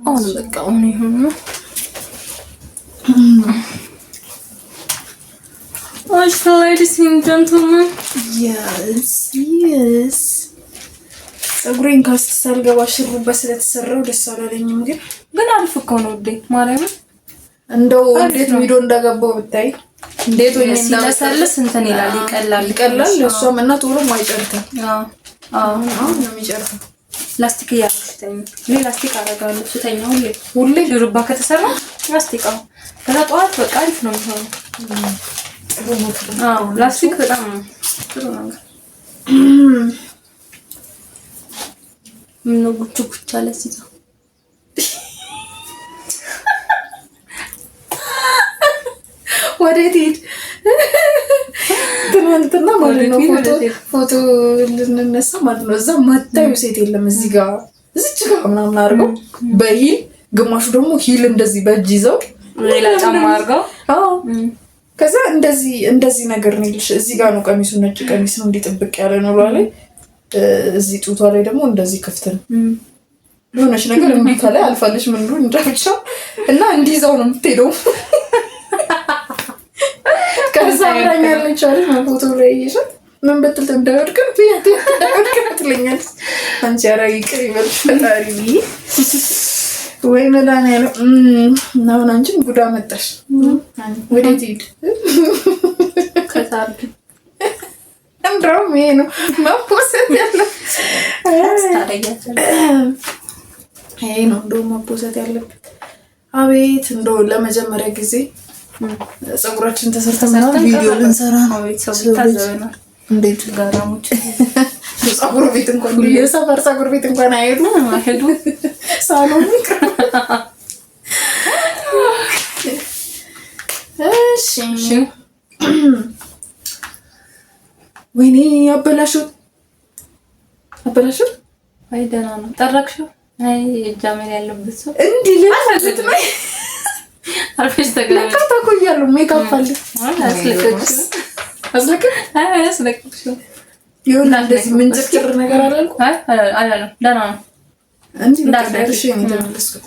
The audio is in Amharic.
አሁን በቃ አሁን ይሁን ladies and gentlemen, yes ፀጉሬን ካስት ሳልገባ ሽሩባ ስለተሰራው ደስ አላለኝም ግን አሪፍ እኮ ነው እንዴ ማርያም እንደው እንዴት ቪዲዮ እንዳገባው ብታይ እንዴት ወይ ሲለሰልስ እንትን ይላል ይቀላል እሷም እና ቶሎም አይጨርትም አሁን ነው የሚጨርተው ላስቲክ ያስተኝ ላስቲክ አረጋለሁ ስተኛ ሁሌ ሽሩባ ከተሰራ ላስቲክ ከዛ ጠዋት በቃ አሪፍ ነው የሚሆነው ላስቲክ በጣም ጥሩ ነገር ምን ጉቹ ለሲታ ወዴት ሄድ ትናንትና ማለት ነው ፎቶ ልንነሳ ማለት ነው እዛ ማታዩ ሴት የለም እዚህ ጋር እዚች ጋር ምናምን አድርገው በሂል ግማሹ ደግሞ ሂል እንደዚህ በእጅ ይዘው ሌላ ጫማ አድርገው ከዛ እንደዚህ ነገር ነው ልሽ እዚህ ጋር ነው ቀሚሱ ነጭ ቀሚስ ነው እንዲጥብቅ ያለ ነው ላይ እዚህ ጡቷ ላይ ደግሞ እንደዚህ ክፍት ነው የሆነች ነገር እንዴ ከላይ አልፋለሽ ምን ነው እንጃ እና እንዲዛው ነው የምትሄደው ከዛ አብራኛለች አይደል ፎቶ ላይ ይሽት ምን በትልት እንደወድቅ ትለኛለች አንቺ አራይ ቅሪ መልሽ ፈጣሪ ወይ መላና ያለው ነው አንቺን ጉዳ መጣሽ ወዴት ሄድ ከታርግ እንደውም ይሄ ነው ማፖሰት ያለው ይሄ ነው እንደውም ማፖሰት ያለበት አቤት እንደው ለመጀመሪያ ጊዜ ፀጉራችን ተሰርተናል ቪዲዮ ልንሰራ ነው ታዘበናል እንዴት ጋራሞች ፀጉር ቤት እንኳን የሰፈር ፀጉር ቤት እንኳን አይሄዱ ሳሎን እሺ ወይኔ አበላሽው አይ ደህና ነው ጠረክሽው አይ ጃመል ያለበት ሰው እንዴ ለማለት ነው አርፈሽ ተቆያለሁ ሜካፕ አለ አስለክሽ ይሁን እንደዚህ ምንጭቅር ነገር አላልኩ አላለም ደህና ነው እንዴ እንዳደረሽ ነው ተመለስኩ